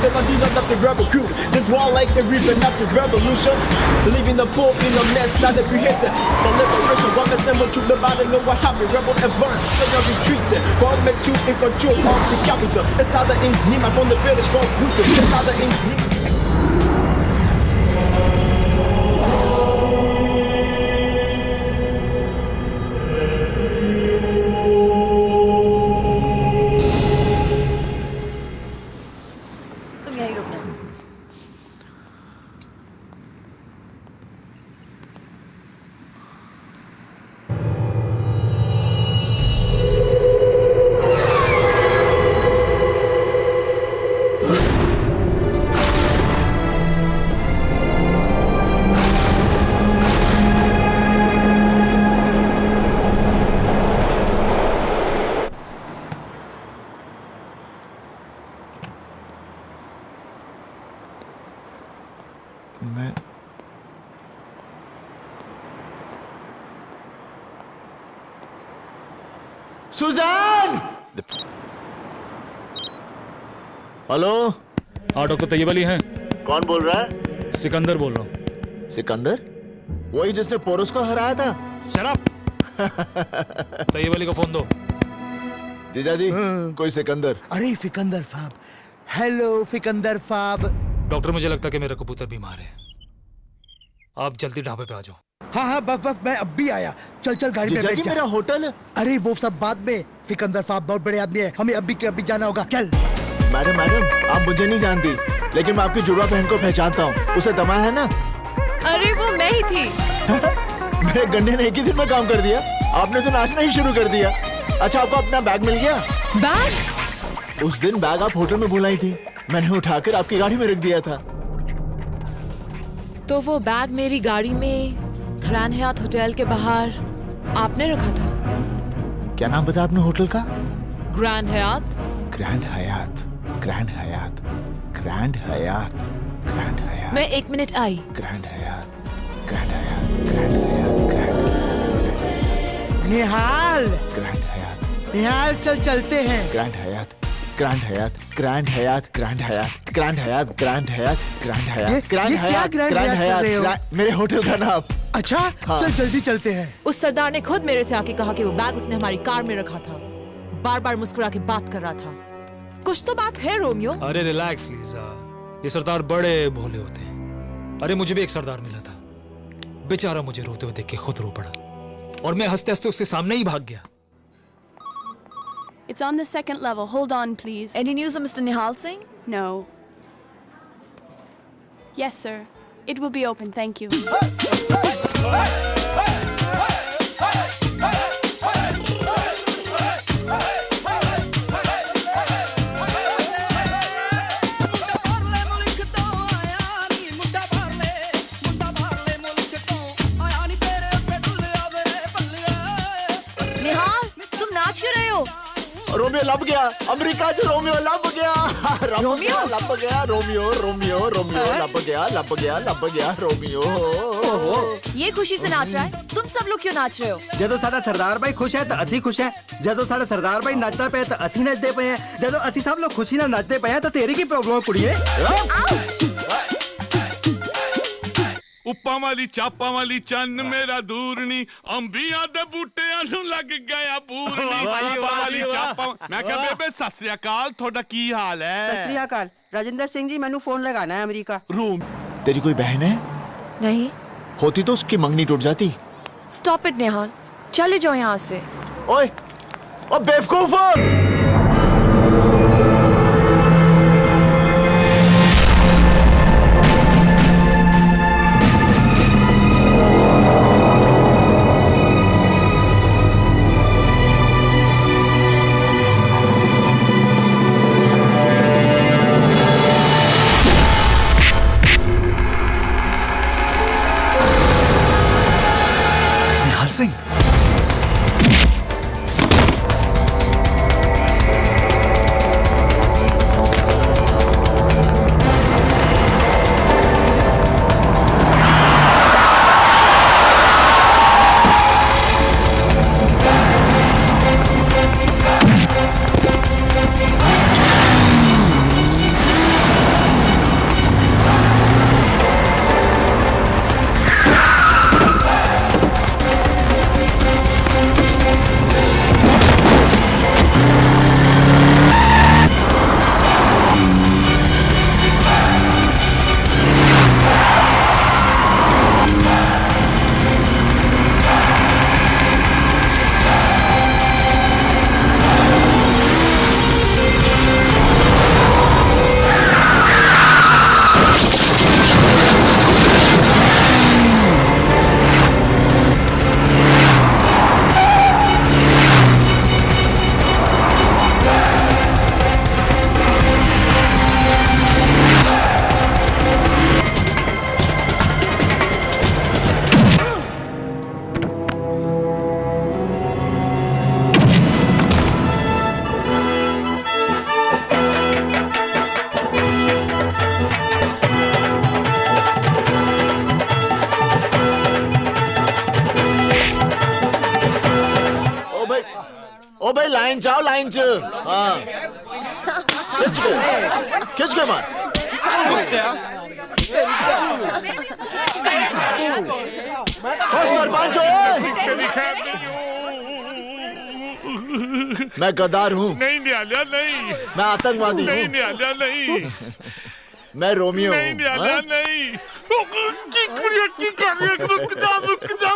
Tell my dealer not the rebel crew. This war like the reaper, not the revolution. Leaving the poor in a mess, not every hater. For liberation, one assemble to the body, know what happened. Rebel advance, so you're retreating. God make you in control of the capital. It's not the ink, Nima from the village, from Bhutan. It's not the ink. Sujan! Hello. हाँ doctor Tayyab Ali हैं। कौन बोल रहा है? सिकंदर बोल रहा हूँ। सिकंदर? वही जिसने पोरस को हराया था? शराब। तैयब अली को फोन दो। जीजा जी, कोई सिकंदर। अरे फिकंदर फाब। हेलो फिकंदर फाब। डॉक्टर मुझे लगता है कि मेरा कबूतर बीमार है, आप जल्दी ढाबे पे आ जाओ। हाँ हाँ बस बस मैं अब भी आया। चल चल गाड़ी में बैठ जा। मेरा होटल। अरे वो सब बाद में। फिकंदर फाब बहुत बड़े आदमी है, हमें अभी के अभी जाना होगा। चल। मैडम आप मुझे नहीं जानती, लेकिन मैं आपकी जुड़वा बहन को पहचानता हूँ। उसे दमा है ना? अरे वो मैं ही थी। मेरे गंडे ने एक ही दिन में काम कर दिया। आपने तो नाचना ही शुरू कर दिया। अच्छा आपको अपना बैग मिल गया? बैग? उस दिन बैग आप होटल में भुलाई थी, मैंने उठाकर आपकी गाड़ी में रख दिया था। तो वो बैग मेरी गाड़ी में ग्रैंड हयात होटल के बाहर आपने रखा था। क्या नाम बताया आपने होटल का? Grand Hyatt. Grand Hyatt, Grand Hyatt, Grand Hyatt, Grand Hyatt. मैं 1 मिनट आई। Grand Hyatt, Grand Hyatt, Grand Hyatt, Grand. Nihal. Grand Hyatt. Nihal चल चलते हैं। Grand Hyatt, Grand Hyatt, Grand Hyatt, Grand Hyatt, Grand Hyatt, Grand Hyatt, Grand Hyatt, Grand Hyatt, Grand Hyatt. मेरे hotel का नाम। अच्छा हाँ। चल जल्दी चलते हैं। उस सरदार ने खुद मेरे से आके कहा कि वो बैग उसने हमारी कार में रखा था। बार बार मुस्कुरा के बात कर रहा था। कुछ तो बात है रोमियो। अरे रिलैक्स लीजा, ये सरदार बड़े भोले होते हैं। अरे मुझे भी एक सरदार मिला था, बेचारा मुझे रोते हुए देख के खुद रो पड़ा और मैं हंसते हंसते उसके सामने ही भाग गया। It's on the second level. Hold on, please. Any news of Mr. Nihal Singh? No. Yes, sir. It will be open. Thank you. Romeo लब गया, अमेरिका से रोमियो लब गया। रोमियो लब गया, रोमियो रोमियो रोमियो लब गया, लब गया, लब गया रोमियो। ये खुशी से नाच रहा है, तुम सब लोग क्यों नाच रहे हो? जदों साडा सरदार भाई खुश है तो असी खुश है, जदों साडा सरदार भाई नचदा पे तो असी नचदे पे हैं, जदों असी सब लोग खुशी नाल नचदे पे हैं तो तेरी की प्रॉब्लम है कुड़िए? उप्पा वाली चापा वाली चन्न मेरा दूरनी, अंबियां दे बूटियां नूं लग गया पूरनी। उप्पा वाली चापा। मैं कहा बेबे सत श्री अकाल, थोड़ा की हाल है? सत श्री अकाल। राजेंद्र सिंह जी, मैनू फोन लगाना है अमेरिका। रूम। तेरी कोई बहन है? नहीं। होती तो उसकी मंगनी टूट जाती। स्टॉप इट निहाल, चले जाओ यहाँ से। ओए, ओ बेवकूफ! ओ भाई लाइन जाओ लाइन च हाँ खिंच के मार सरपंच मैं गद्दार हूँ। नहीं निहालिया नहीं। मैं आतंकवादी हूँ। नहीं निहालिया नहीं। मैं रोमियो नहीं निहालिया नहीं। की कर रही है रुक जा